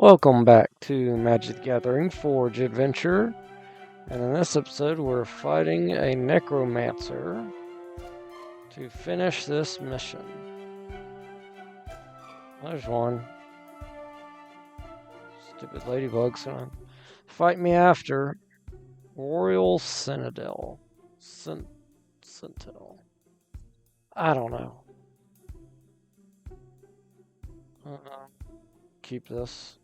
Welcome back to Magic the Gathering Forge Adventure, and in this episode we're fighting a necromancer to finish this mission. There's one. Stupid ladybug's gonna fight me after. Royal Sentinel. Sentinel. I don't know. Keep this.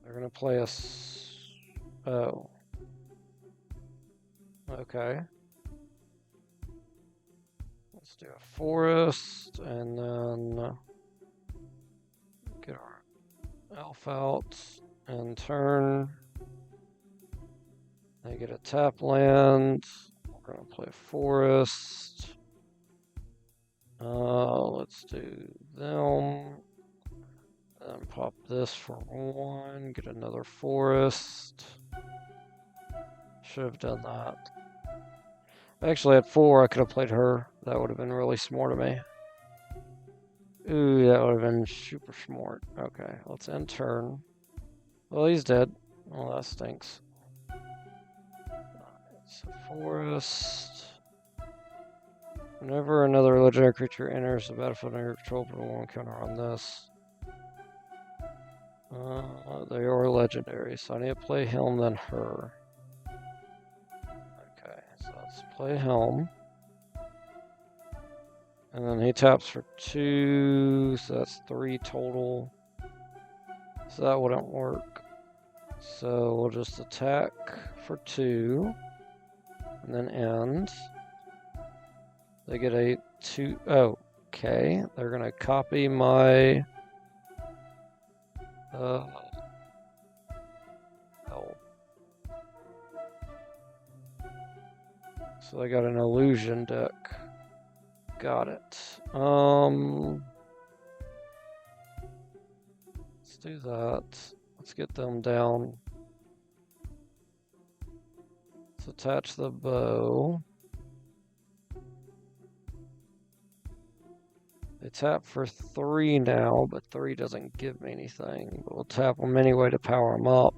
They're gonna play us. Oh. Okay. Let's do a forest and then get our elf out and turn. They get a tap land. We're gonna play forest. Let's do them. Then pop this for one. Get another forest. Should have done that. Actually, at 4, I could have played her. That would have been really smart of me. Ooh, that would have been super smart. Okay, let's end turn. Well, he's dead. Well, that stinks. It's a forest. Whenever another legendary creature enters the battlefield under your control, put one counter on this. They are legendary, so I need to play him, then her. Okay, so let's play Helm. And then he taps for 2, so that's 3 total. So that wouldn't work. So we'll just attack for 2, and then end. They get a 2. Oh, okay. They're gonna copy my. Oh. So they got an illusion deck. Got it. Let's do that. Let's get them down. Let's attach the bow. They tap for 3 now, but 3 doesn't give me anything. But we'll tap them anyway to power them up.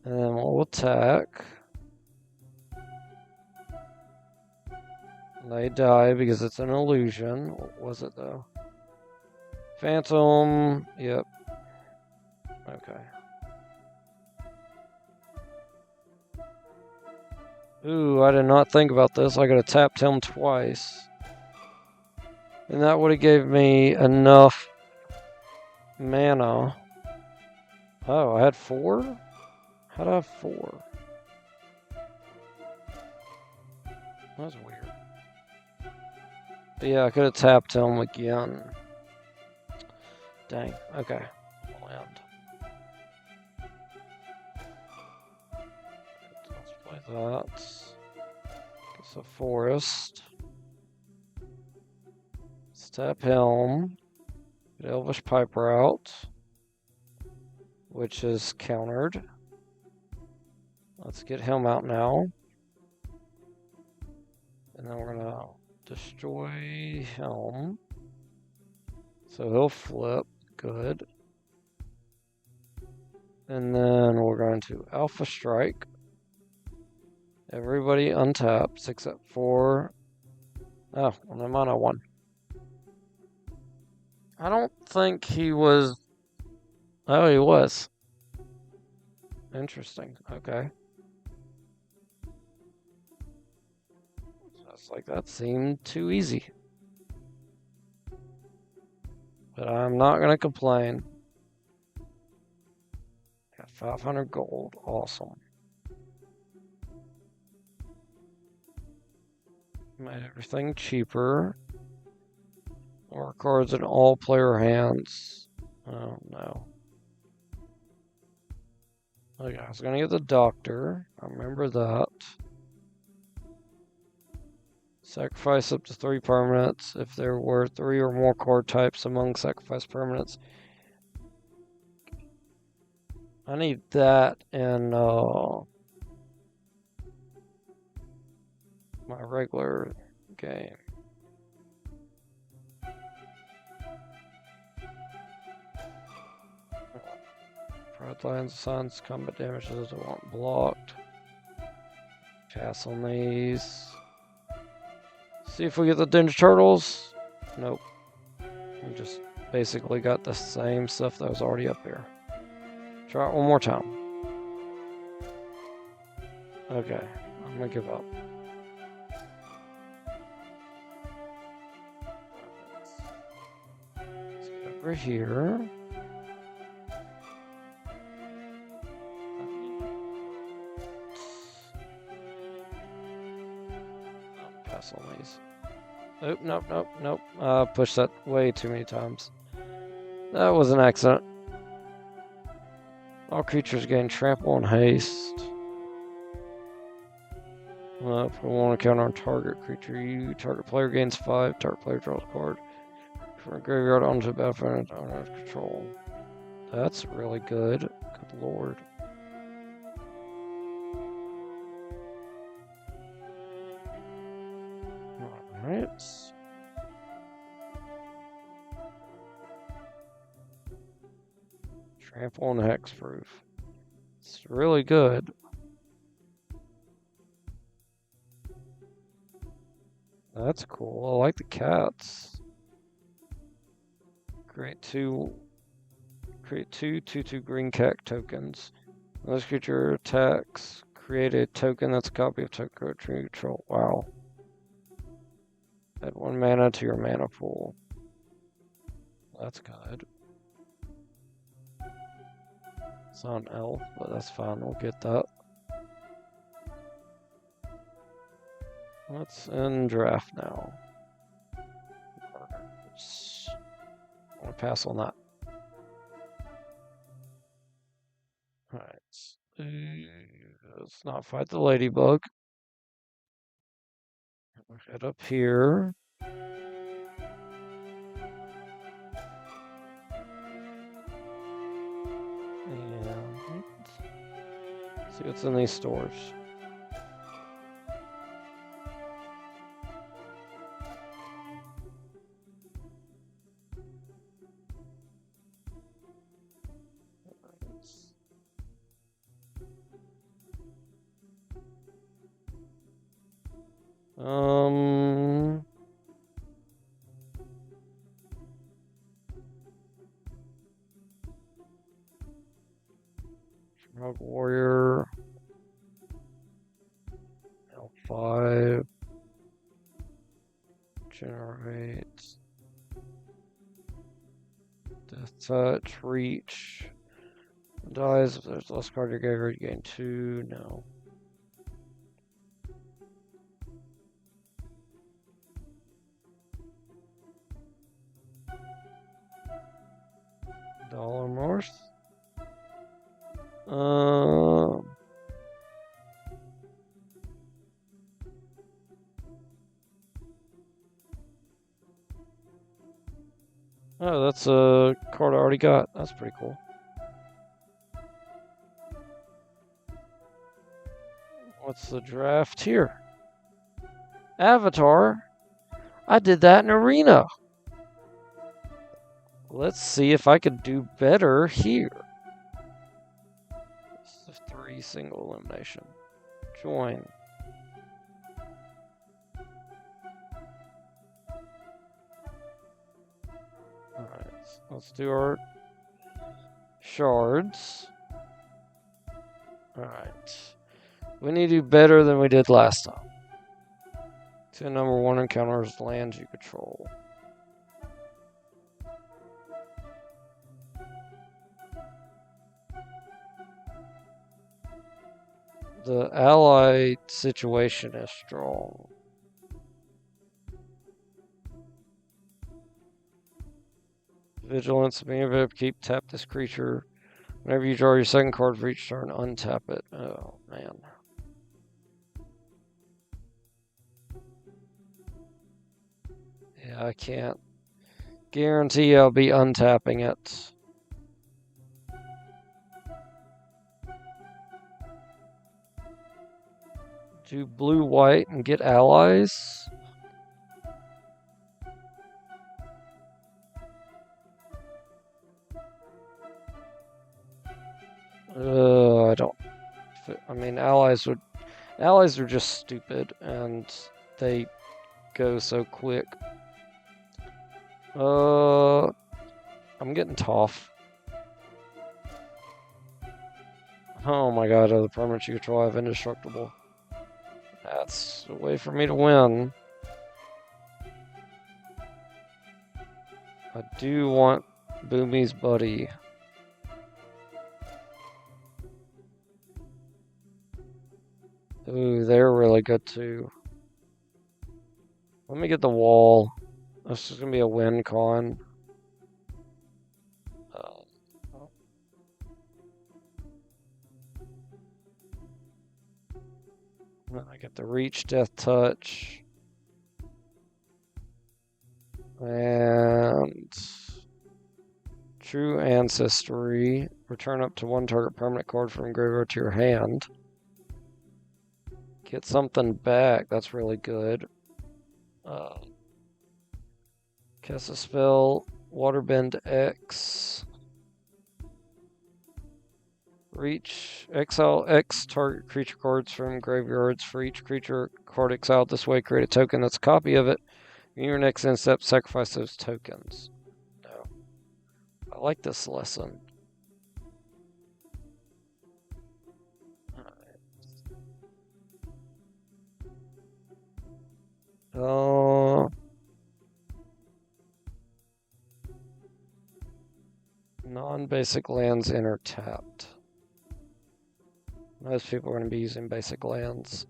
And then we'll attack. They die because it's an illusion. What was it though? Phantom. Yep. Okay. Ooh, I did not think about this. I could have tapped him twice. And that would have gave me enough mana. Oh, I had 4? How did I have 4? That's weird. But yeah, I could have tapped him again. Dang. Okay. Land. Let's play that. It's a forest. Tap Helm. Get Elvish Piper out, which is countered. Let's get him out now. And then we're gonna destroy Helm. So he'll flip. Good. And then we're going to Alpha Strike. Everybody untaps except for. Oh, and I'm on a 1. I don't think he was. Oh, he was. Interesting. Okay. Just like that seemed too easy. But I'm not going to complain. Got 500 gold. Awesome. Made everything cheaper. More cards in all player hands. Oh no. Okay, I was gonna get the doctor. I remember that. Sacrifice up to 3 permanents if there were 3 or more card types among sacrifice permanents. I need that in my regular game. Pride lands, assigns combat damage that doesn't want blocked. Pass on these. See if we get the Ninja Turtles. Nope. We just basically got the same stuff that was already up here. Try it one more time. Okay, I'm gonna give up. Let's get over here. Pass on these. Nope, nope, nope, nope. Pushed that way too many times. That was an accident. All creatures gain trample and haste. If we want to counter on target creature, target player gains 5, target player draws a card. From a graveyard onto the battlefield under control. That's really good. Good lord. Alright. Trample and hexproof. It's really good. That's cool. I like the cats. Create two 2/2 green cat tokens. When this creature attacks, create a token that's a copy of token control. Wow. Add 1 mana to your mana pool. That's good. It's not an elf, but that's fine. We'll get that. Let's end draft now. I'm gonna pass on that. Alright. Let's not fight the ladybug. We'll head up here. And see what's in these stores. Rogue Warrior. L5. Generate. Death Touch. Reach. Dies if there's less card you gave her, you gain 2. No. Dollar North. Oh, that's a card I already got. That's pretty cool. What's the draft here? Avatar. I did that in Arena. Let's see if I could do better here. This is a 3 single elimination. Join. Alright, let's do our shards. Alright. We need to do better than we did last time. So number 1 encounters lands you control. The ally situation is strong. Vigilance, being able to keep tap this creature. Whenever you draw your second card for each turn, untap it. Oh, man. Yeah, I can't guarantee I'll be untapping it. Do blue-white and get allies. I don't. I mean, allies are just stupid, and they go so quick. I'm getting tough. Oh my god, the permanents you control have indestructible. That's a way for me to win. I do want Boomy's buddy. Ooh, they're really good too. Let me get the wall. This is gonna be a win con. I get the reach, death touch, and true ancestry. Return up to one target permanent card from graveyard to your hand. Get something back. That's really good. Cast a spell. Waterbend X. Reach. Exile X target creature cards from graveyards. For each creature card exiled this way, create a token that's a copy of it. In your next end step, sacrifice those tokens. No. I like this lesson. Non-basic lands enter tapped. Most people are going to be using basic lands.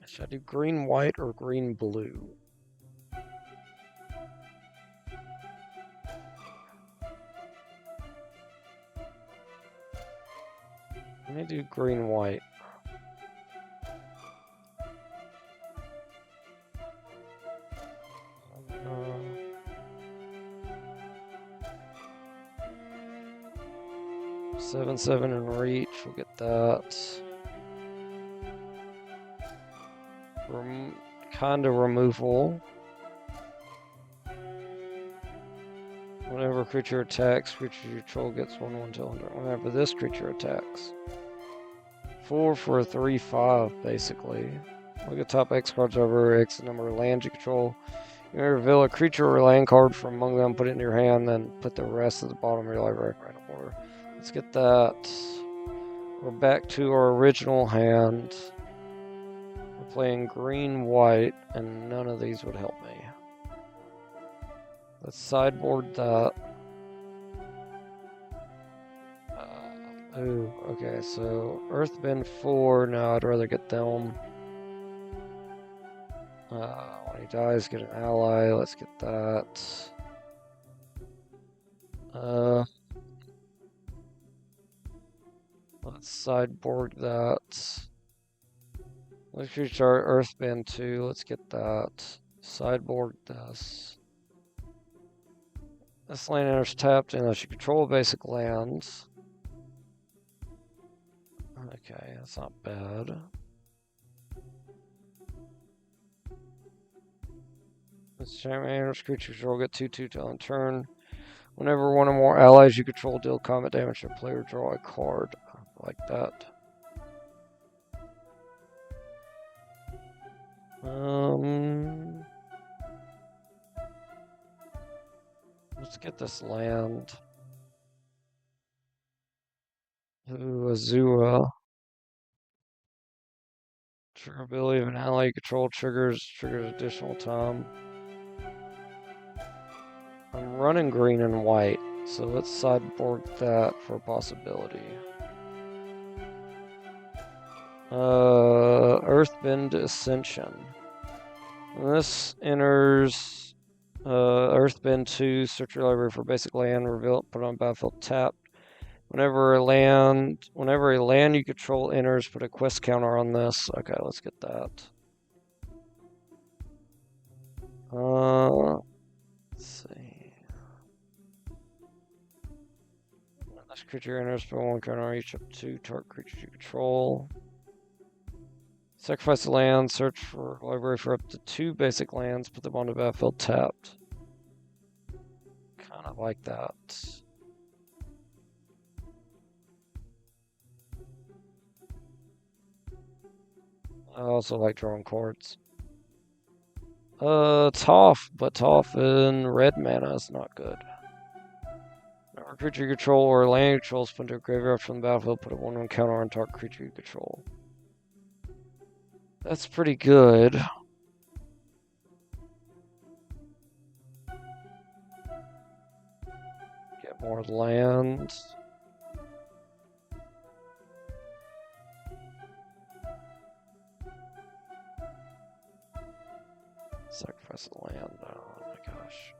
Should I do green, white, or green, blue? Let me do green, white. Uh, 7/7 in reach. We'll get that. Kinda removal. Whenever a creature attacks, creature you control gets 1/1 till under. Whenever this creature attacks. 4 for a 3/5, basically. Look at top X cards over X the number of lands you control. You may reveal a creature or land card from among them, put it in your hand, then put the rest at the bottom of your library in random order. Let's get that. We're back to our original hand. We're playing green, white, and none of these would help me. Let's sideboard that. Ooh, okay, so Earthbend 4, no, I'd rather get them. When he dies, get an ally, let's get that. Let's sideboard that. Let's restart Earthbend 2, let's get that. Sideboard this. This land enters tapped unless you control basic lands. Okay, that's not bad. This champion enters creatures will get 2/2 till end turn. Whenever one or more allies you control deal combat damage to a player, draw a card. Like that. Let's get this land. Ooh, Azua. Trigger ability of an ally you control triggers additional time. I'm running green and white, so let's sideboard that for a possibility. Earthbend Ascension. When this enters Earthbend 2, search your library for basic land, reveal it, put it on battlefield tapped. Whenever a land you control enters, put a quest counter on this. Okay, let's get that. Let's see. When this creature enters, put one counter on each of 2 target creatures you control. Sacrifice the land, search for library for up to 2 basic lands, put them on the battlefield tapped. Kind of like that. I also like drawing cards. Tough, but tough in red mana is not good. Our creature you control or land you control spin to a graveyard from the battlefield, put a 1/1 counter on target creature you control. That's pretty good. Get more land. Sacrifice the land. Oh my gosh.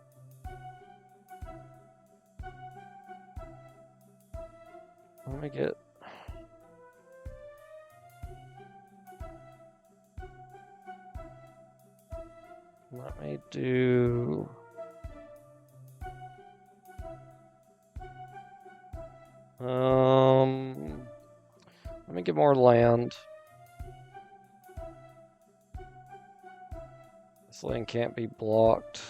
Let me get. Let me do. Let me get more land. This land can't be blocked.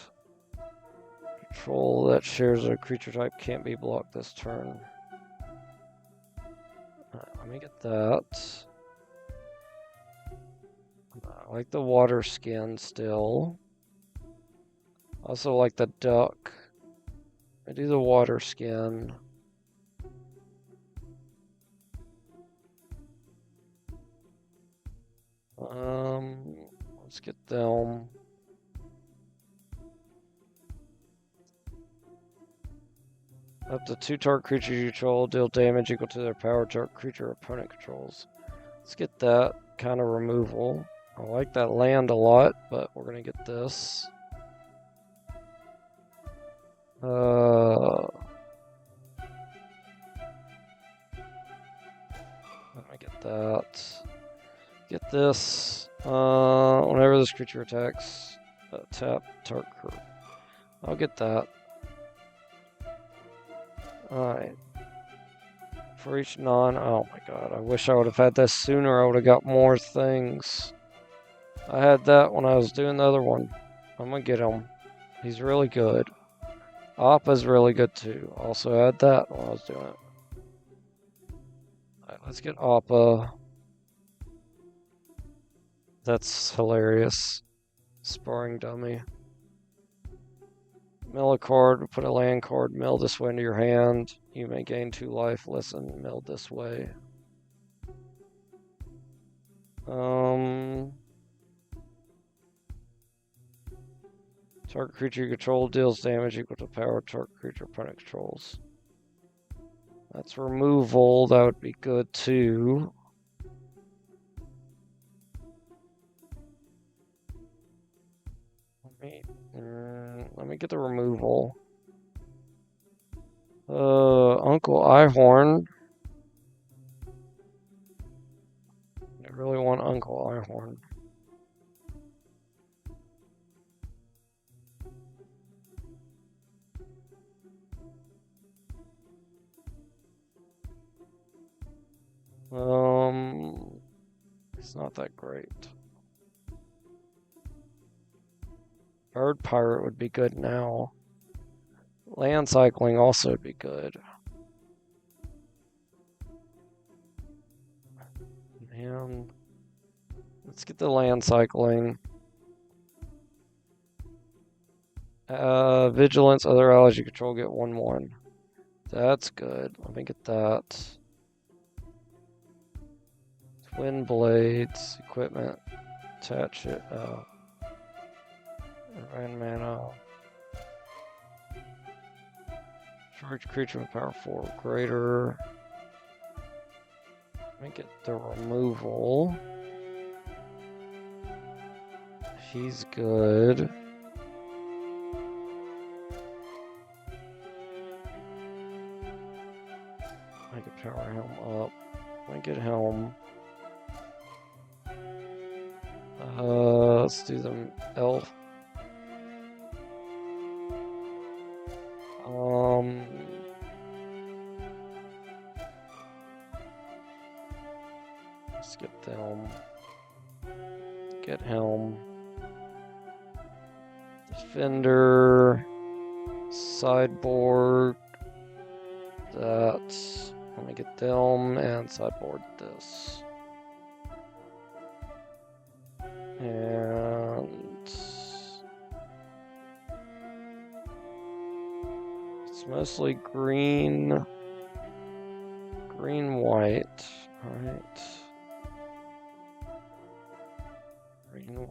Control that shares a creature type can't be blocked this turn. Let me get that. I like the water skin still. Also like the duck. I do the water skin. Let's get them. Up to 2 target creatures you control deal damage equal to their power target creature opponent controls. Let's get that kind of removal. I like that land a lot, but we're gonna get this. Let me get that. Get this. Whenever this creature attacks, tap target. I'll get that. Alright. For each oh my god, I wish I would have had this sooner. I would have got more things. I had that when I was doing the other one. I'm gonna get him. He's really good. Appa's really good too. Also had that when I was doing it. Alright, let's get Appa. That's hilarious. Sparring dummy. Mill a card, put a land card, mill this way into your hand. You may gain 2 life. Listen, mill this way. Target creature you control deals damage equal to power target creature opponent controls. That's removal. That would be good too. Let me get the removal. Uncle Ihorn. I really want Uncle Ihorn. It's not that great. Bird Pirate would be good now. Land Cycling also would be good. Man. Let's get the Land Cycling. Vigilance, other allies you control get 1/1. That's good. Let me get that. Twin Blades, equipment, attach it. Ran mana. Charge creature with power 4 or greater. Make it the removal. He's good. I could power him up. Make it helm. Let's do the elf. Let's get them. Get Helm. Defender. Sideboard. That. Let me get them and sideboard this. And it's mostly green, white. All right. Green,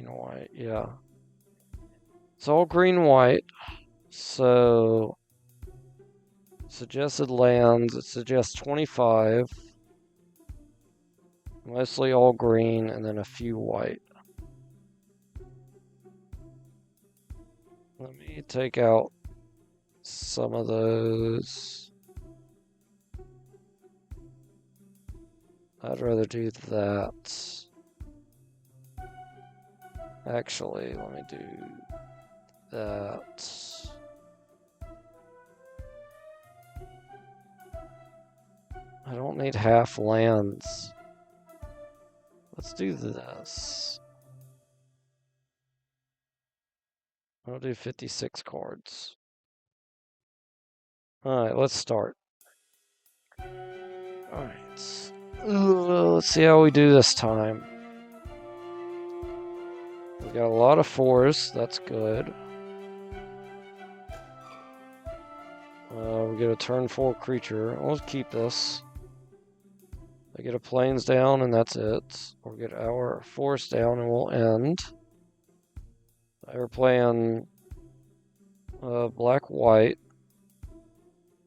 white. Yeah. It's all green, white. So suggested lands. It suggests 25. Mostly all green and then a few white. Let me take out some of those. I'd rather do that. Actually, let me do that. I don't need half lands. Let's do this. I'll do 56 cards. Alright, let's start. Alright. Let's see how we do this time. We got a lot of forests, that's good. We get a turn 4 creature. We'll keep this. They get a plains down and that's it. We'll get our forest down and we'll end. They're playing black-white.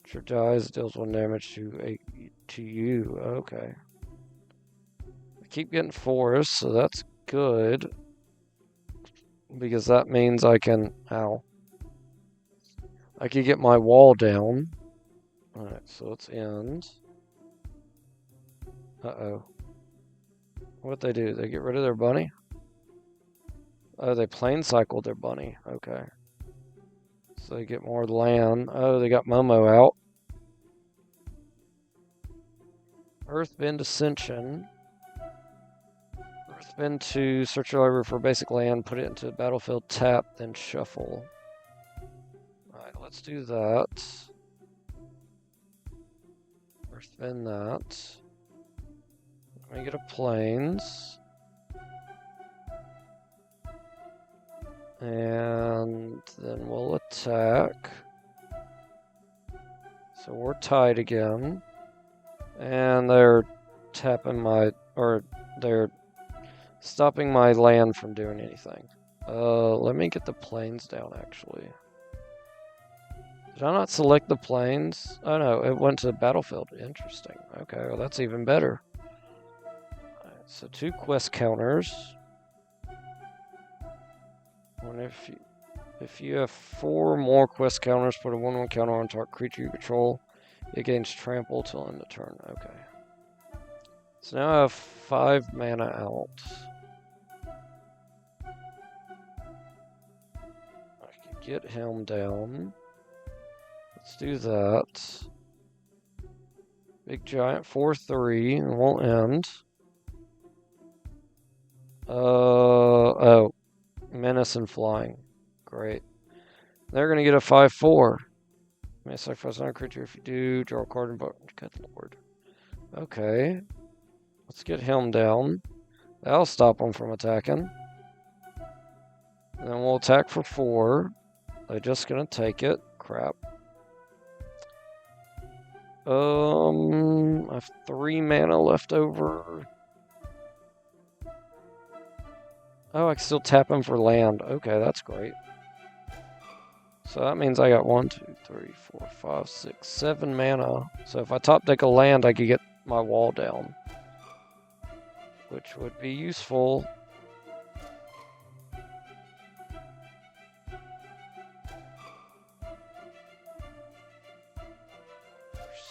Creature dies, deals 1 damage to you. Okay. I keep getting forests, so that's good. Because that means I can... Ow. I can get my wall down. Alright, so let's end. Uh-oh. What'd they do? They get rid of their bunny? Oh, they plane cycled their bunny. Okay. So they get more land. Oh, they got Momo out. Earthbend Ascension. Earthbend to search your library for basic land, put it into the battlefield, tap, then shuffle. Alright, let's do that. Earthbend that. Let me get a plains. And then we'll attack. So we're tied again. And they're tapping my... Or they're stopping my land from doing anything. Let me get the plains down, actually. Did I not select the plains? Oh no, it went to the battlefield. Interesting. Okay, well that's even better. Alright, so 2 quest counters. And if you have 4 more quest counters, put a 1/1 counter on target creature you control. It gains trample till end of turn. Okay. So now I have 5 mana out. I can get him down. Let's do that. Big giant 4/3 and we'll end. Oh. Menace and flying. Great. They're going to get a 5/4. May sacrifice another creature. If you do, draw a card and vote. Good lord. Okay. Let's get him down. That'll stop them from attacking. And then we'll attack for 4. They're just going to take it. Crap. I have 3 mana left over. Oh, I can still tap him for land. Okay, that's great. So that means I got 1, 2, 3, 4, 5, 6, 7 mana. So if I top deck a land, I could get my wall down. Which would be useful.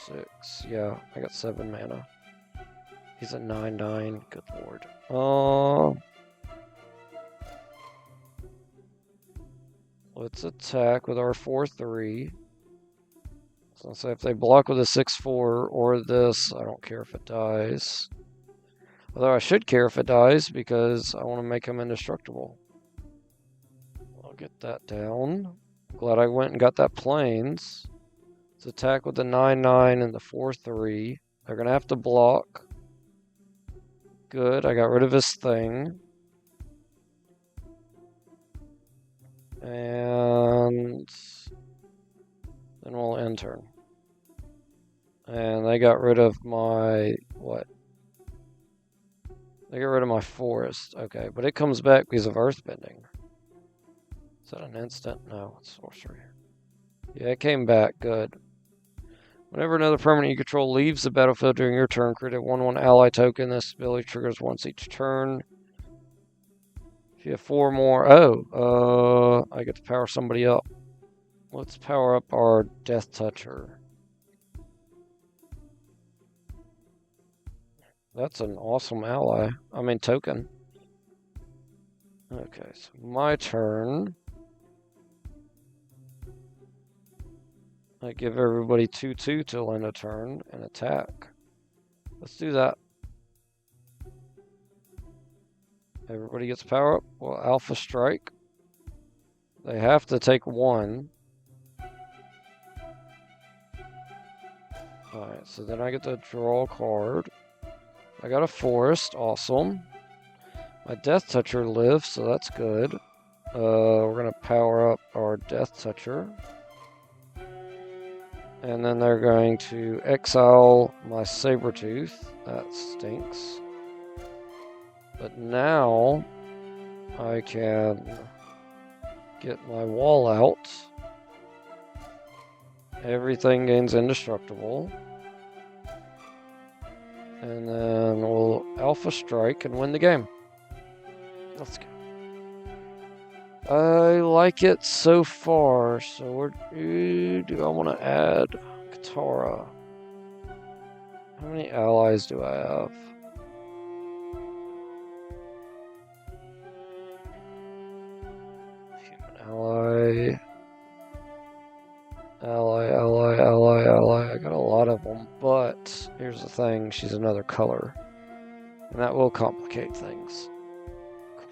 Six. Yeah, I got 7 mana. He's a 9/9. Good lord. Let's attack with our 4/3. So if they block with a 6/4 or this, I don't care if it dies. Although I should care if it dies because I want to make him indestructible. I'll get that down. Glad I went and got that plains. Let's attack with the 9/9 and the 4/3. They're going to have to block. Good, I got rid of his thing. And then we'll end turn. And they got rid of my, what? They got rid of my forest. Okay, but it comes back because of earthbending. Is that an instant? No, it's sorcery. Yeah, it came back. Good. Whenever another permanent you control leaves the battlefield during your turn, create a 1/1 ally token. This ability triggers once each turn. If you have 4 more... I get to power somebody up. Let's power up our Death Toucher. That's an awesome ally. I mean, token. Okay, so my turn. I give everybody 2/2 till end of turn and attack. Let's do that. Everybody gets power up. Well, Alpha Strike. They have to take 1. Alright, so then I get to draw a card. I got a forest, awesome. My Death Toucher lives, so that's good. We're gonna power up our Death Toucher. And then they're going to exile my Sabertooth. That stinks. But now I can get my wall out. Everything gains indestructible. And then we'll Alpha Strike and win the game. Let's go. I like it so far. So do I want to add Katara? How many allies do I have? Human ally. Ally. I got a lot of them, but here's the thing. She's another color. And that will complicate things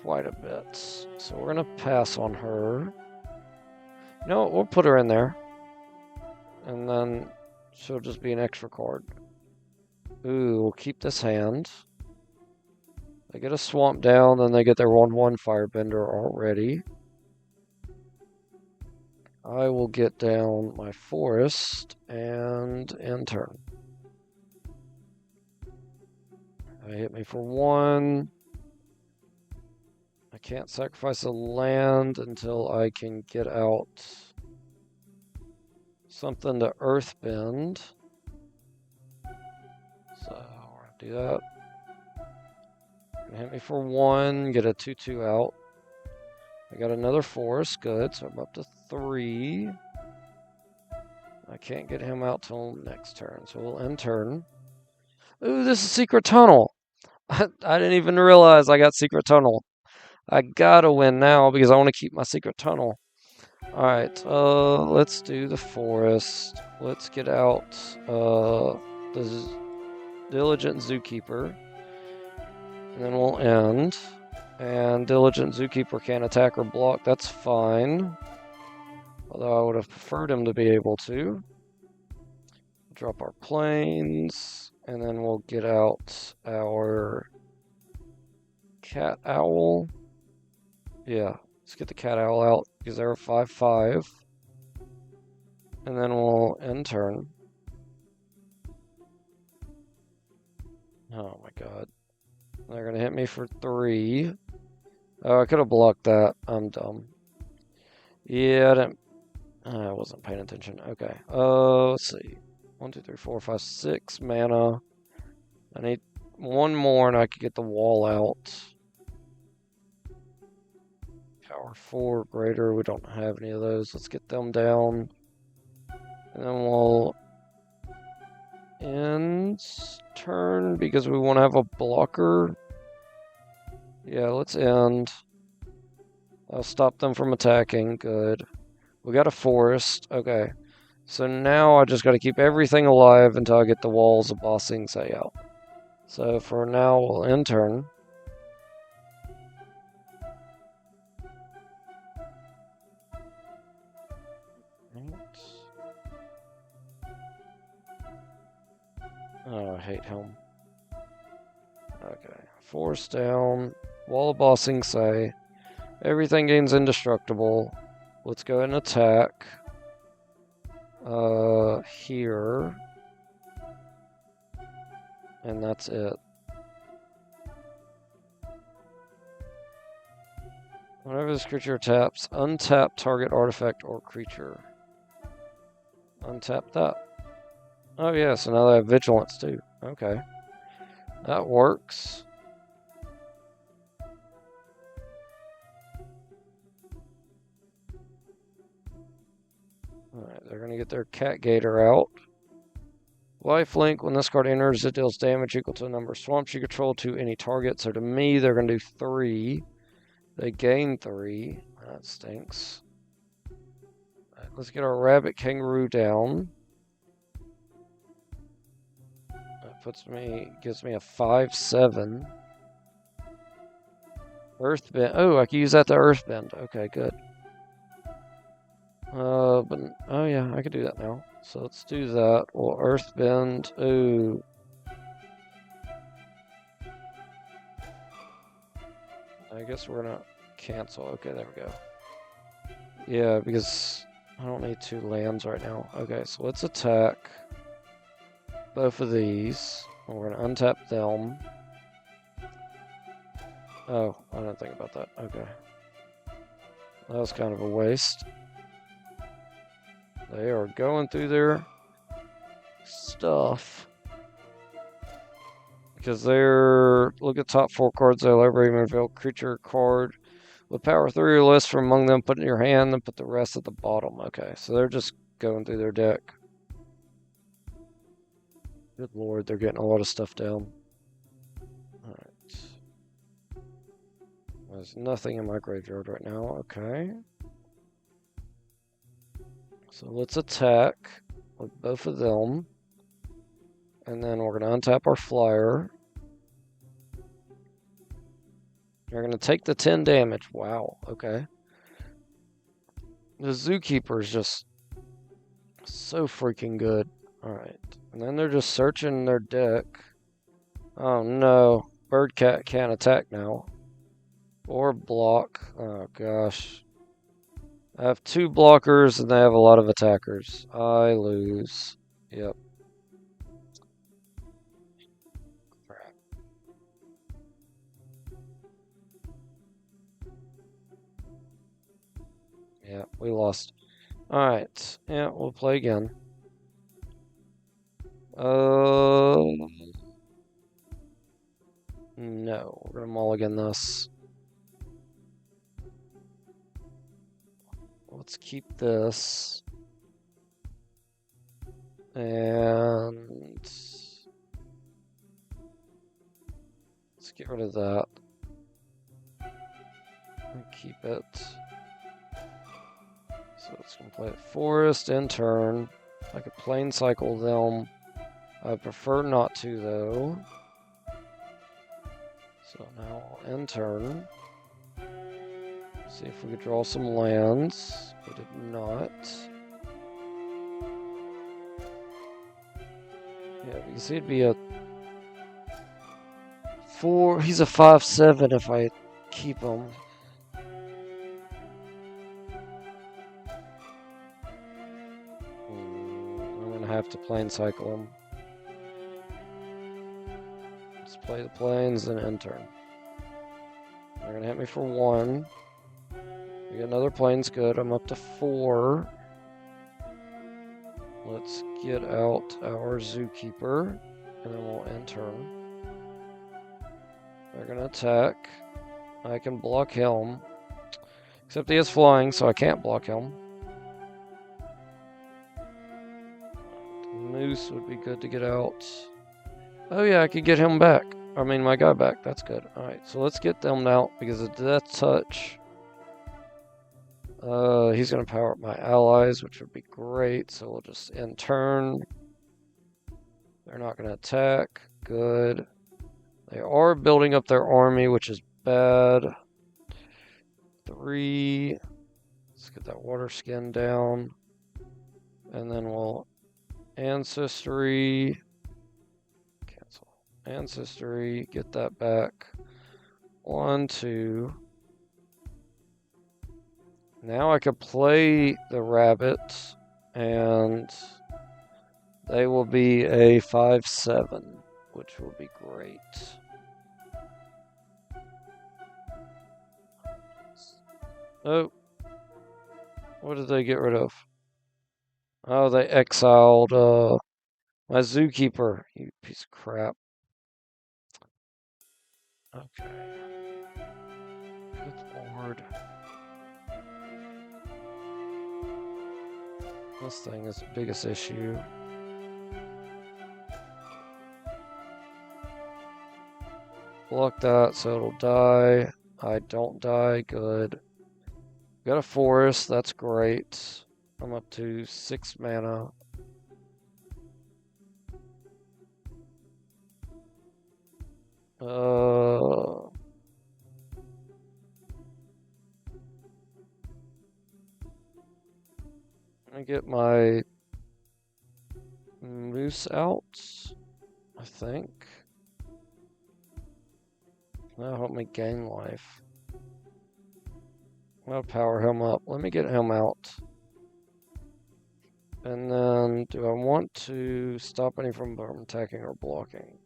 quite a bit. So we're going to pass on her. You know what? We'll put her in there. And then she'll just be an extra card. Ooh, we'll keep this hand. They get a swamp down, then they get their 1/1 Firebender already. I will get down my forest and end turn. They hit me for 1. I can't sacrifice a land until I can get out something to earthbend. So we're gonna do that. Hit me for 1, get a 2/2 out. I got another forest, good, so I'm up to 3. I can't get him out till next turn, so we'll end turn. Ooh, this is Secret Tunnel. I didn't even realize I got Secret Tunnel. I gotta win now because I want to keep my Secret Tunnel. Alright, let's do the forest. Let's get out the Diligent Zookeeper. And then we'll end. And Diligent Zookeeper can't attack or block. That's fine. Although I would have preferred him to be able to. Drop our plains. And then we'll get out our Cat Owl. Yeah, let's get the Cat Owl out because they're a 5/5. And then we'll end turn. Oh my god. They're going to hit me for 3. Oh, I could have blocked that. I'm dumb. Yeah, I wasn't paying attention. Okay. Let's see. 1, 2, 3, 4, 5, 6 mana. I need 1 more and I could get the wall out. Power 4 greater. We don't have any of those. Let's get them down. And then we'll end turn because we want to have a blocker. Yeah, let's end. I'll stop them from attacking. Good. We got a forest. Okay. So now I just got to keep everything alive until I get the walls of Bossing Say out. So for now, we'll end turn. Oh, I hate Helm. Okay. Force down. Wall of Bossing say. Everything gains indestructible. Let's go and attack. Here. And that's it. Whenever this creature taps, untap target artifact or creature. Untap that. Oh yeah, so now they have Vigilance too. Okay. That works. Alright, they're going to get their Cat Gator out. Lifelink, when this card enters, it deals damage equal to the number of swamps you control to any target. So to me, they're going to do 3. They gain 3. That stinks. Right, let's get our Rabbit Kangaroo down. That gives me a 5/7. Earthbend. Oh, I can use that to Earthbend. Okay, good. But oh yeah, I could do that now. So let's do that. We'll Earthbend. Ooh. I guess we're gonna cancel. Okay, there we go. Yeah, because I don't need 2 lands right now. Okay, so let's attack both of these. We're gonna untap them. Oh, I didn't think about that. Okay. That was kind of a waste. They are going through their stuff. Because they're... Look at top 4 cards. They'll ever even reveal creature card with power 3 or less from among them. Put it in your hand, then put the rest at the bottom. Okay, so they're just going through their deck. Good lord, they're getting a lot of stuff down. Alright. There's nothing in my graveyard right now. Okay. So let's attack with both of them. And then we're going to untap our flyer. You're going to take the 10 damage. Wow, okay. The Zookeeper is just so freaking good. Alright. And then they're just searching their deck. Oh no. Birdcat can't attack now. Or block. Oh gosh. I have 2 blockers and they have a lot of attackers. I lose. Yep. Crap. Yeah, we lost. Alright. Yeah, we'll play again. No. We're gonna mulligan this. Let's keep this. And let's get rid of that. And keep it. So it's gonna play Forest in turn. I could plane cycle them. I prefer not to though. So now I'll end turn. See if we could draw some lands. We did not. Yeah, because he'd be a 4. He's a 5/7 if I keep him. I'm gonna have to plane cycle him. Let's play the planes and end turn. They're gonna hit me for 1. We get another plane's good. I'm up to 4. Let's get out our Zookeeper, and then we'll end turn. They're gonna attack. I can block him. Except he is flying, so I can't block him. Moose would be good to get out. Oh yeah, I could get him back. I mean, my guy back. That's good. Alright, so let's get them out because of Death Touch. He's going to power up my allies, which would be great. So we'll just end turn. They're not going to attack. Good. They are building up their army, which is bad. 3. Let's get that water skin down. And then we'll ancestry. Cancel. Ancestry. Get that back. 1, 2. Now I could play the rabbit, and they will be a 5/7, which will be great. Oh, what did they get rid of? Oh, they exiled my zookeeper, you piece of crap. Okay. Good lord. This thing is the biggest issue. Block that so it'll die. I don't die. Good. Got a forest. That's great. I'm up to 6 mana. I get my moose out, I think. That'll help me gain life. I'll power him up. Let me get him out. And then, do I want to stop any from attacking or blocking?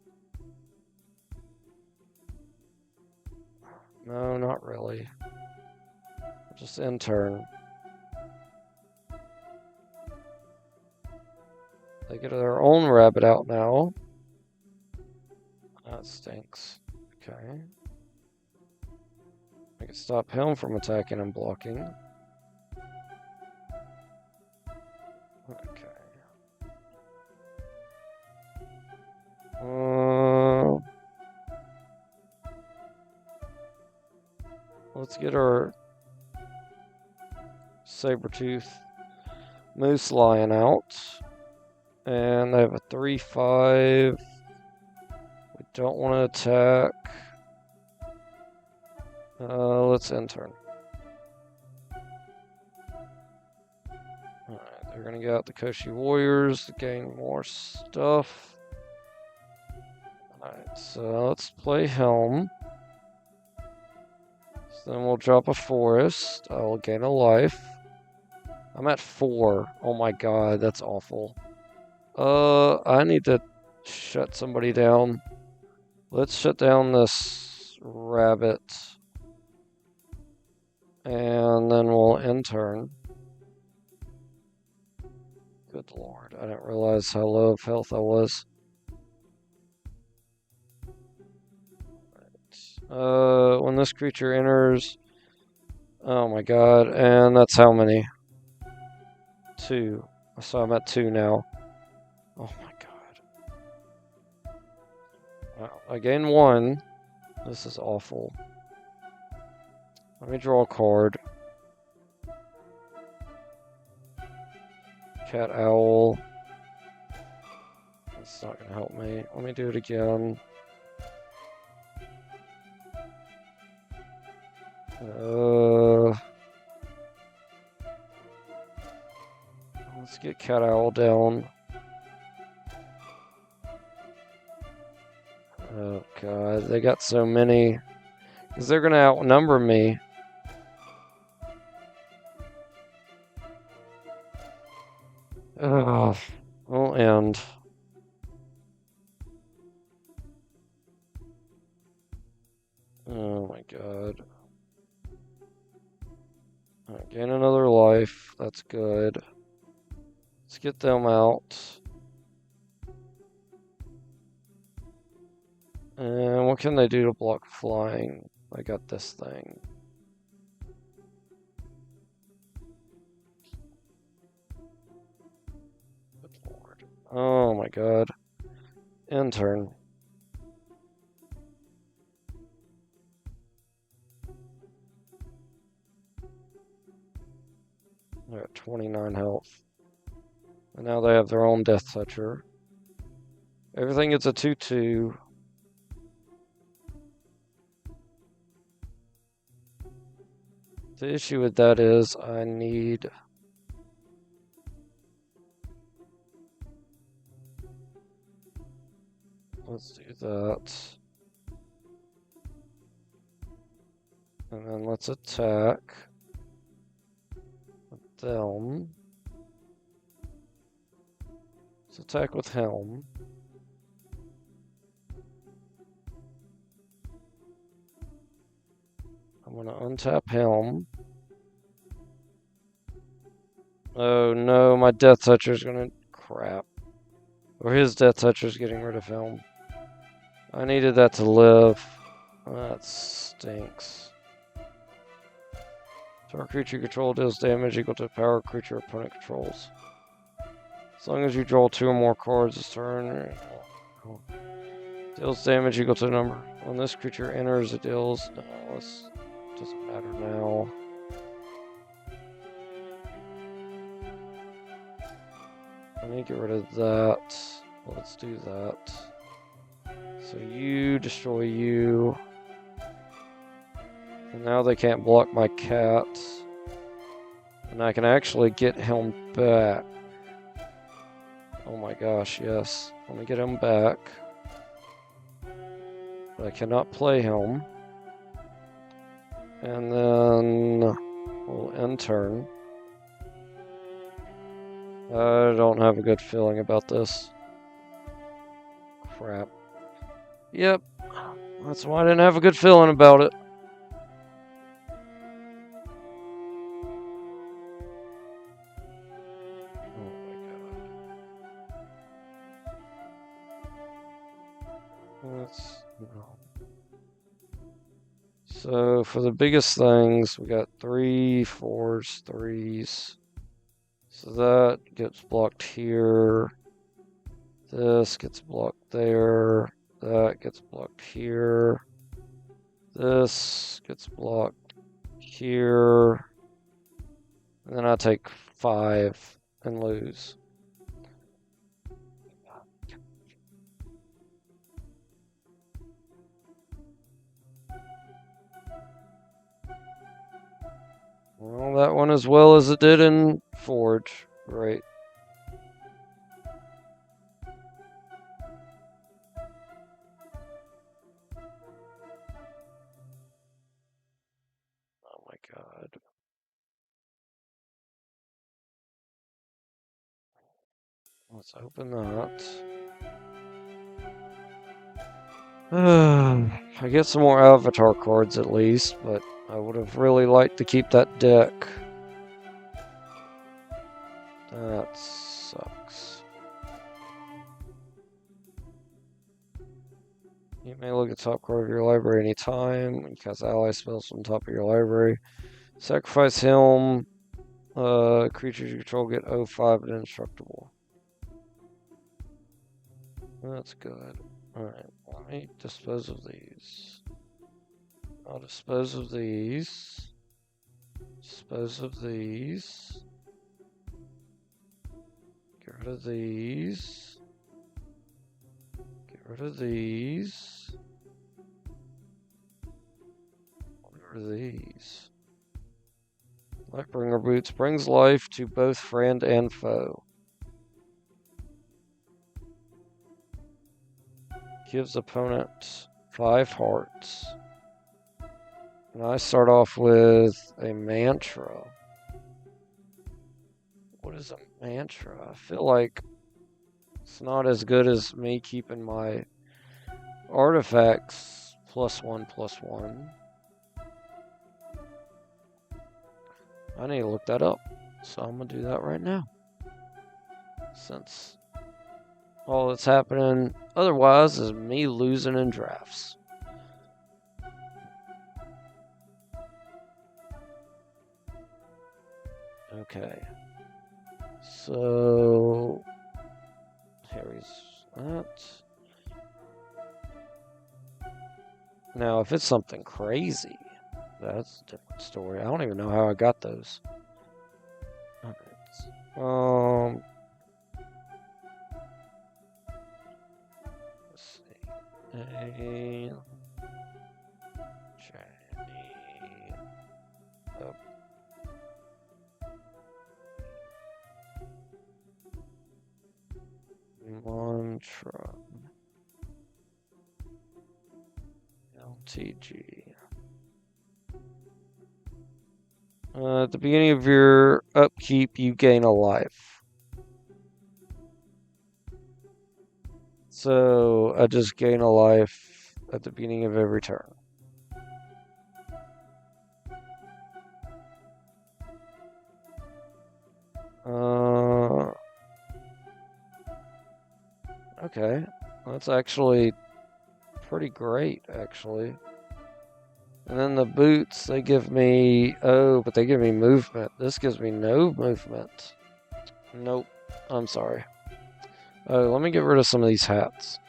No, not really. Just end turn. They get their own rabbit out now. That stinks. Okay. I can stop him from attacking and blocking. Okay. Let's get our saber-tooth moose lion out. And they have a 3/5. We don't want to attack. Let's end turn. Alright, they're gonna get out the Koshi Warriors to gain more stuff. Alright, so let's play Helm. So then we'll drop a forest. I will gain a life. I'm at 4. Oh my god, that's awful. I need to shut somebody down. Let's shut down this rabbit. And then we'll end turn. Good lord, I didn't realize how low of health I was. Right. When this creature enters... Oh my god, and that's how many? 2. So I'm at 2 now. Oh my god. Wow, I gained 1. This is awful. Let me draw a card. Cat Owl. That's not gonna help me. Let me do it again. Let's get Cat Owl down. Oh god, they got so many. Because they're gonna outnumber me. Ugh, we'll end. Oh my god. Alright, gain another life. That's good. Let's get them out. And what can they do to block flying? I got this thing. Good lord. Oh my god. End turn. They're at 29 health. And now they have their own Death Toucher. Everything gets a 2/2. The issue with that is I need... Let's do that. And then let's attack with them. Let's attack with Helm. I'm gonna untap Helm. Oh no, my Death Toucher's gonna... Crap. Or his Death Toucher's getting rid of Helm. I needed that to live. That stinks. Target creature you control deals damage equal to the power creature opponent controls. As long as you draw 2 or more cards this turn, deals damage equal to the number. When this creature enters, it deals. No, this doesn't matter now. I need to get rid of that. Let's do that. So you destroy you. And now they can't block my cat. And I can actually get him back. Oh my gosh, yes. Let me get him back. But I cannot play him. And then we'll end turn. I don't have a good feeling about this. Crap. Yep. That's why I didn't have a good feeling about it. So for the biggest things, we got 3, 4s, 3s. So that gets blocked here. This gets blocked there. That gets blocked here. This gets blocked here. And then I take 5 and lose. Well, that one as well as it did in Forge. Right. Oh my god. Let's open that. I get some more avatar cards at least, but I would have really liked to keep that deck. That sucks. You may look at the top card of your library anytime and cast ally spells from the top of your library. Sacrifice Helm. Creatures you control get 0/5 and indestructible. That's good. Alright, let me dispose of these. I'll dispose of these. Dispose of these. Get rid of these. Get rid of these. Get rid of these. Lightbringer Boots brings life to both friend and foe. Gives opponent 5 hearts. And I start off with a mantra. What is a mantra? I feel like it's not as good as me keeping my artifacts +1/+1. I need to look that up. So I'm going to do that right now. Since all that's happening otherwise is me losing in drafts. Okay. So Harry's that. Now, if it's something crazy, that's a different story. I don't even know how I got those. Alright. Let's see. A shiny. Oh, Mantra. MTG. At the beginning of your upkeep, you gain a life. So I just gain a life at the beginning of every turn. Okay. That's actually pretty great, actually. And then the boots, they give me... Oh, but they give me movement. This gives me no movement. Nope. I'm sorry. Oh, let me get rid of some of these hats.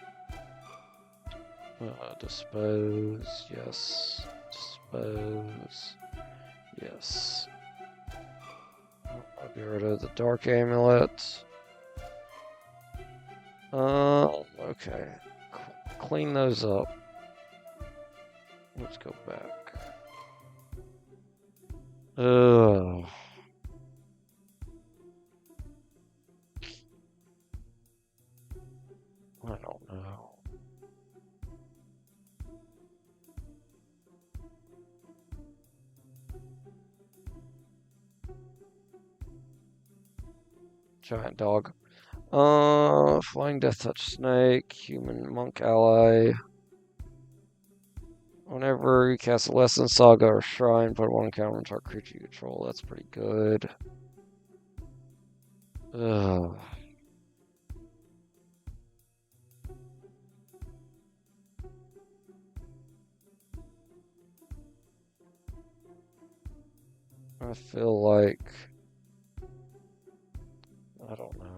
Dispose. Yes. Dispose. Yes. I'll get rid of the dark amulet. Okay. Clean those up. Let's go back. Ugh. I don't know. Giant dog. Flying Death Touch Snake, Human Monk Ally. Whenever you cast a Lesson Saga or Shrine, put one counter into our creature you control. That's pretty good. Ugh. I feel like... I don't know.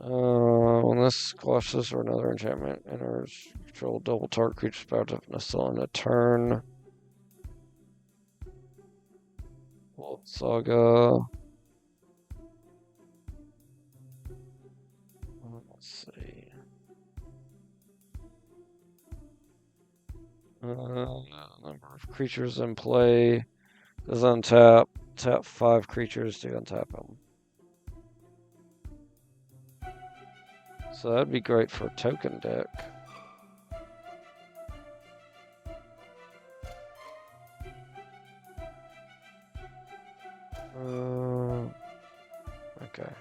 When this colossus or another enchantment enters, control double target creature's power toughness still in a turn. Vault Saga. Let's see. Number of creatures in play. Does untap. Tap 5 creatures to untap them. So that'd be great for a token deck. Okay.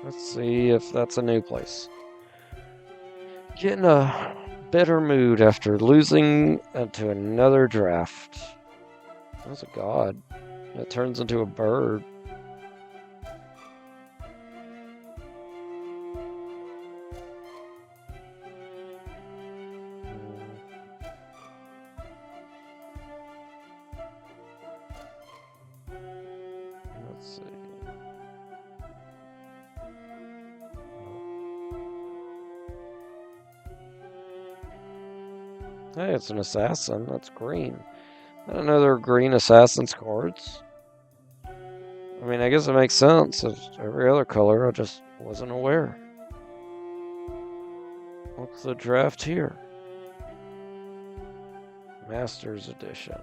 Let's see if that's a new place. Get in a better mood after losing to another draft. That's a god. It turns into a bird. Let's see. Hey, it's an assassin. That's green. I didn't know there were green assassins cards. I mean, I guess it makes sense. It's every other color. I just wasn't aware. What's the draft here? Masters Edition.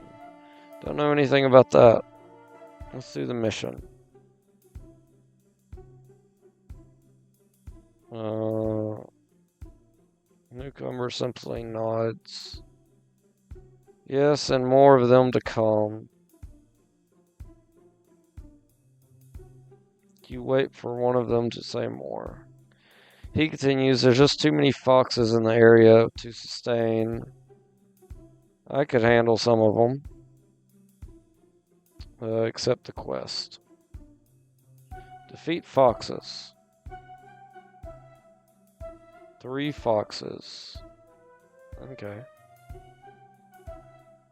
Don't know anything about that. Let's do the mission. Newcomer simply nods. Yes, and more of them to come. You wait for one of them to say more. He continues, there's just too many foxes in the area to sustain. I could handle some of them. Accept the quest. Defeat foxes. 3 foxes. Okay.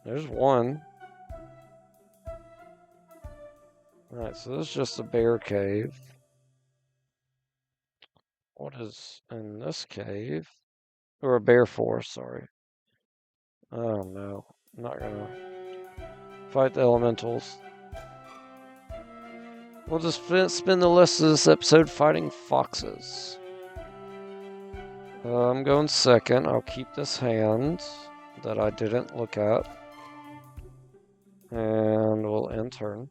There's one. Alright, so this is just a bear cave. What is in this cave? Or a bear forest, sorry. Oh no. I'm not gonna fight the elementals. We'll just spend the rest of this episode fighting foxes. I'm going second. I'll keep this hand that I didn't look at. And we'll end turn.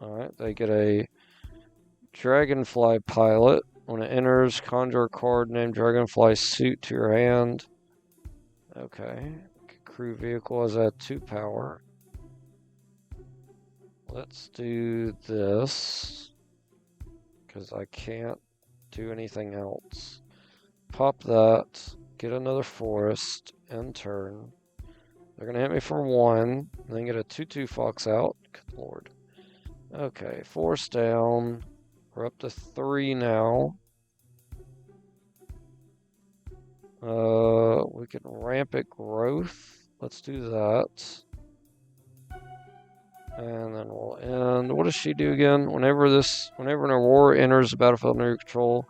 Alright, they get a Dragonfly Pilot. When it enters, conjure a card named Dragonfly Suit to your hand. Okay. Crew vehicle has that 2 power. Let's do this. Because I can't do anything else. Pop that. Get another forest. End turn. They're going to hit me for 1. Then get a 2/2 Fox out. Good lord. Okay, force down. We're up to 3 now. We can rampant growth. Let's do that. And then we'll end. What does she do again? Whenever an aurora enters the battlefield under your control,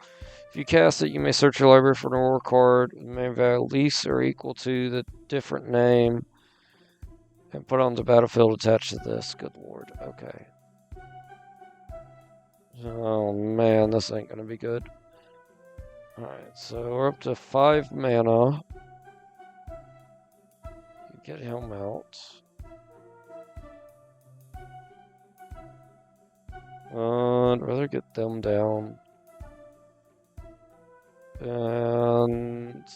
if you cast it, you may search your library for an aurora card with main value least or equal to the different name and put it on the battlefield attached to this. Good lord. Okay. Oh man, this ain't gonna be good. Alright, so we're up to 5 mana. Get him out. I'd rather get them down. And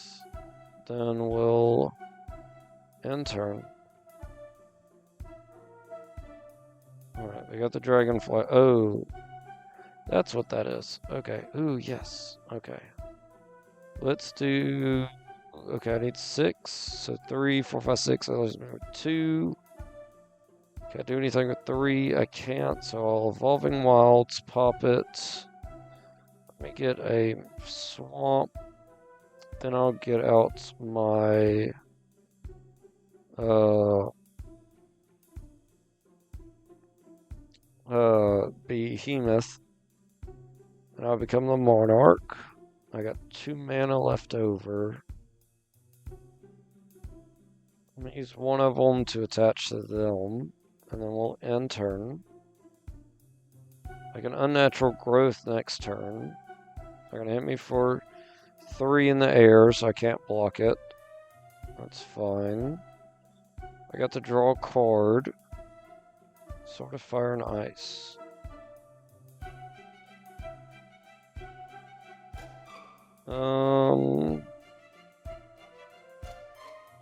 then we'll end turn. Alright, we got the Dragonfly. Oh, that's what that is. Okay. Ooh, yes. Okay. Let's do... Okay, I need 6. So 3, 4, 5, 6. I lose 2. Can I do anything with 3? I can't. So I'll Evolving Wilds, pop it. Let me get a swamp. Then I'll get out my... Behemoth. And I'll become the Monarch. I got 2 mana left over. I'm going to use one of them to attach to them. And then we'll end turn. I can Unnatural Growth next turn. They're going to hit me for 3 in the air, so I can't block it. That's fine. I got to draw a card. Sword of Fire and Ice.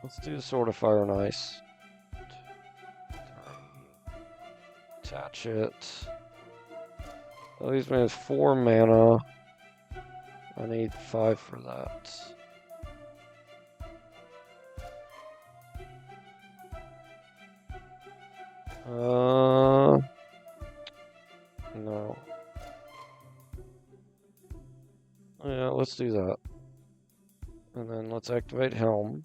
Let's do the Sword of Fire and Ice. Attach it. That leaves me with 4 mana. I need 5 for that. No. Yeah, let's do that. And then let's activate Helm.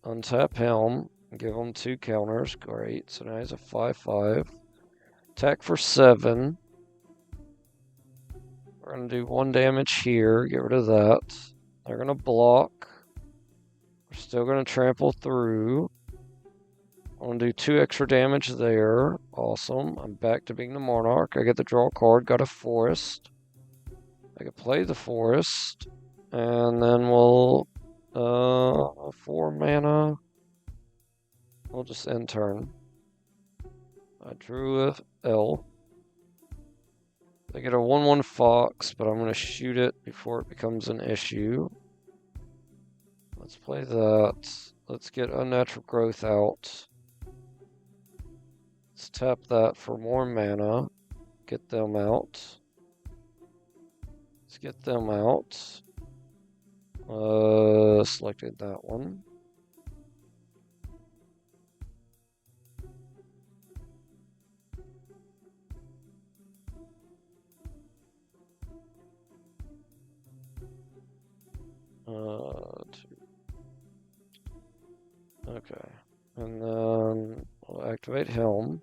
Untap Helm. Give him 2 counters. Great. So now he's a 5/5. Attack for 7. We're going to do 1 damage here. Get rid of that. They're going to block. We're still going to trample through. I'm going to do 2 extra damage there. Awesome. I'm back to being the Monarch. I get to draw a card. Got a forest. I can play the forest. And then we'll... 4 mana. We'll just end turn. I drew a L. They get a 1/1 Fox, but I'm going to shoot it before it becomes an issue. Let's play that. Let's get Unnatural Growth out. Let's tap that for more mana. Get them out. Let's get them out. Selected that one. Okay. And then we'll activate Helm.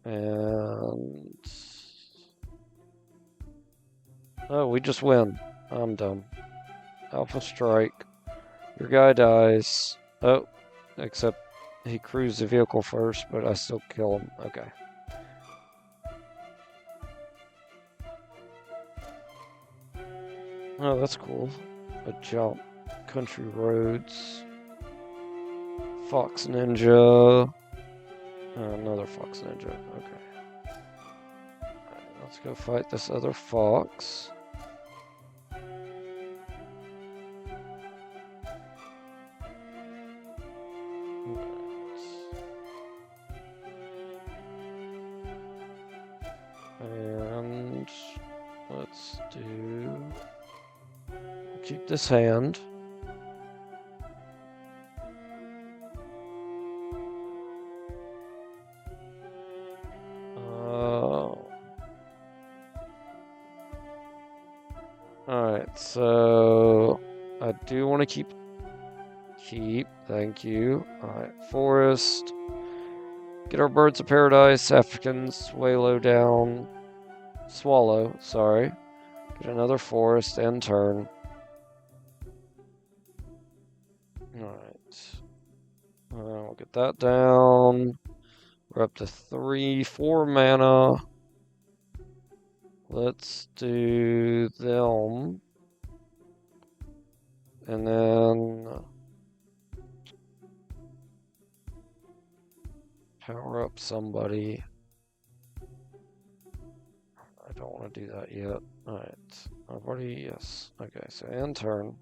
And... Oh, we just win. I'm dumb. Alpha Strike. Your guy dies. Oh, except He cruised the vehicle first, but I still kill him. Okay. Oh, that's cool. A jump. Country roads. Fox Ninja. Another Fox Ninja. Okay. Alright, let's go fight this other fox. And let's keep this hand. Alright, so I do want to keep, thank you. Alright, forest. Get our birds of paradise, Africans way low down. Swallow, sorry. Get another forest and turn. Alright. We'll get that down. We're up to 4 mana. Let's do them. And then power up somebody. I don't want to do that yet. Alright. I've already, yes. Okay, so end turn.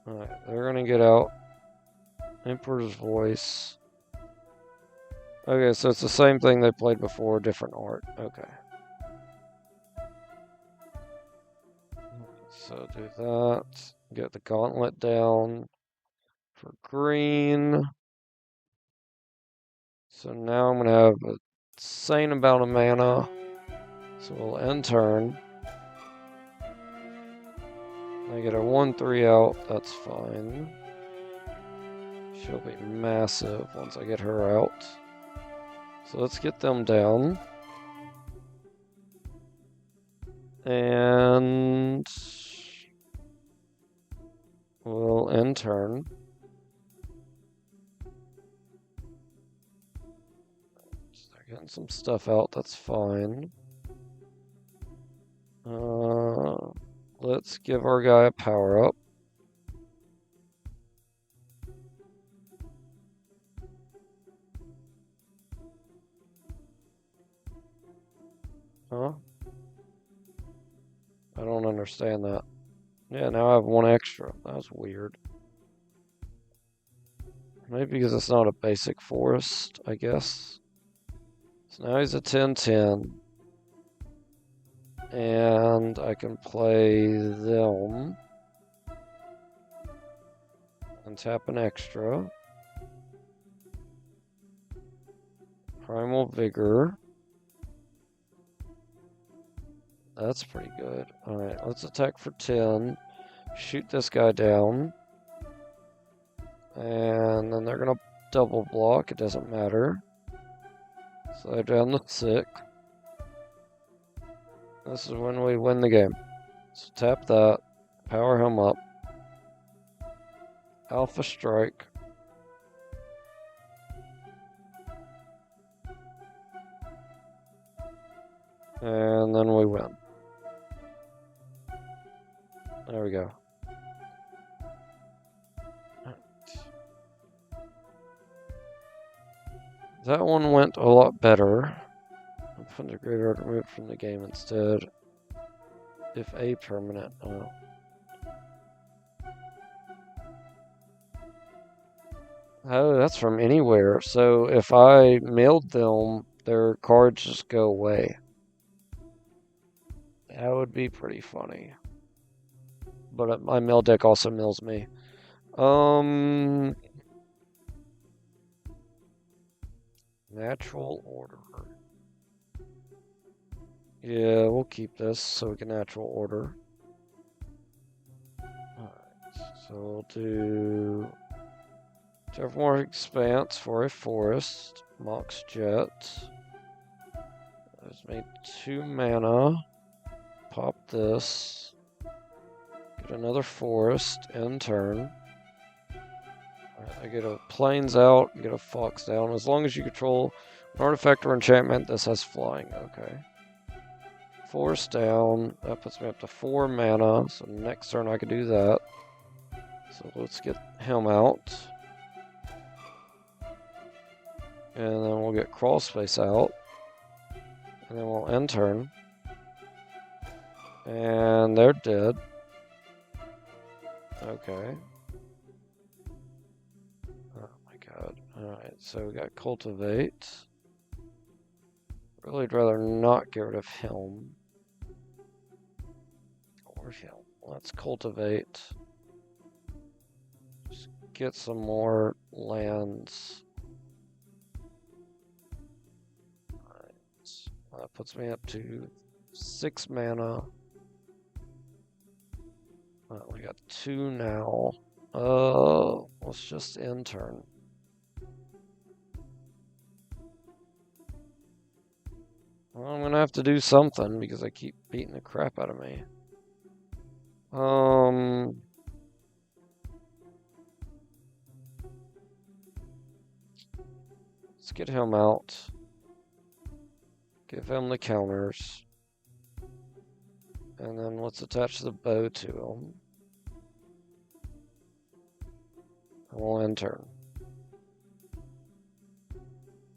Alright, they're gonna get out. Emperor's Voice. Okay, so it's the same thing they played before, different art. Okay. So do that. Get the gauntlet down for green. So now I'm going to have a insane amount of mana. So we'll end turn. I get a 1/3 out. That's fine. She'll be massive once I get her out. So let's get them down. And we'll end turn. They're getting some stuff out, that's fine. Let's give our guy a power up. Huh? I don't understand that. Yeah, now I have 1 extra. That's weird. Maybe because it's not a basic forest, I guess. So now he's a 10/10. And I can play them. And tap an extra. Primal Vigor. That's pretty good. Alright, let's attack for 10. Shoot this guy down. And then they're going to double block. It doesn't matter. So they're down to 6. This is when we win the game. So tap that. Power him up. Alpha Strike. And then we win. There we go. That one went a lot better. I'll put the graveyard removed from the game instead. If a permanent. Oh, that's from anywhere. So if I milled them, their cards just go away. That would be pretty funny. But my mill deck also mills me. Natural order. Yeah, we'll keep this so we can natural order. Alright, so we'll do Terraform Expanse for a forest. Mox Jet. There's made 2 mana. Pop this. Get another forest. End turn. Alright, I get a plains out, get a fox down. As long as you control an artifact or enchantment, this has flying. Okay. Force down. That puts me up to 4 mana. So next turn I could do that. So let's get him out. And then we'll get crawl space out. And then we'll end turn. And they're dead. Okay. Oh my god. Alright, so we got cultivate. Really rather not get rid of him. Or him. Let's cultivate. Just get some more lands. That puts me up to 6 mana. We got 2 now. Let's just end turn. Well, I'm gonna have to do something because I keep beating the crap out of me. Let's get him out. Give him the counters. And then let's attach the bow to him. And we'll end turn.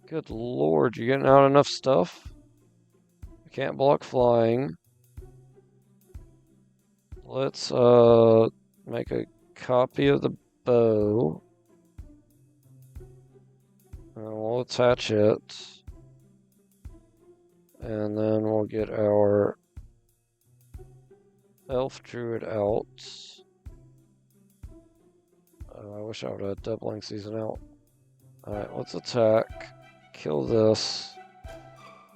Good lord, you getting out enough stuff? I can't block flying. Let's make a copy of the bow. And we'll attach it. And then we'll get our elf druid out. I wish I would have had doubling season out. Alright, let's attack. Kill this.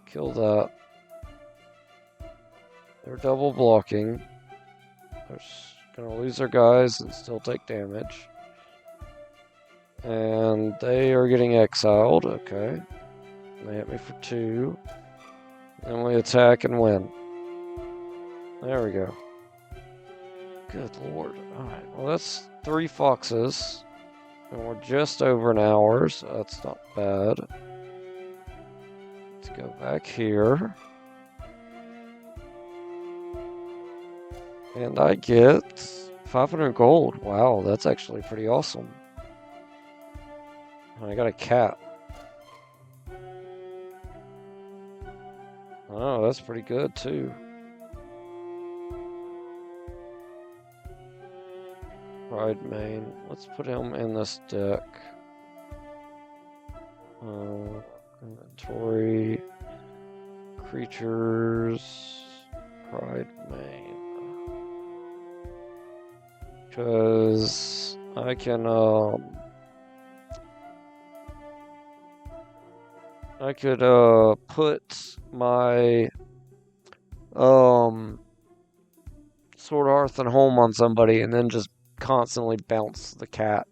Kill that. They're double blocking. They're gonna lose their guys and still take damage. And they are getting exiled. Okay. They hit me for 2. Then we attack and win. There we go. Good lord. Alright, well that's 3 foxes. And we're just over an hour, so that's not bad. Let's go back here. And I get 500 gold. Wow, that's actually pretty awesome. And I got a cat. Oh, that's pretty good too. Pride main. Let's put him in this deck. Inventory. Creatures. Pride main. Because I can I could put my Sword Hearth and Home on somebody and then just constantly bounce the cat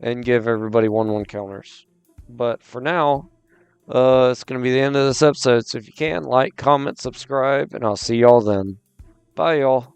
and give everybody 1/1 counters. But for now, it's going to be the end of this episode. So if you can, like, comment, subscribe, and I'll see y'all then. Bye, y'all.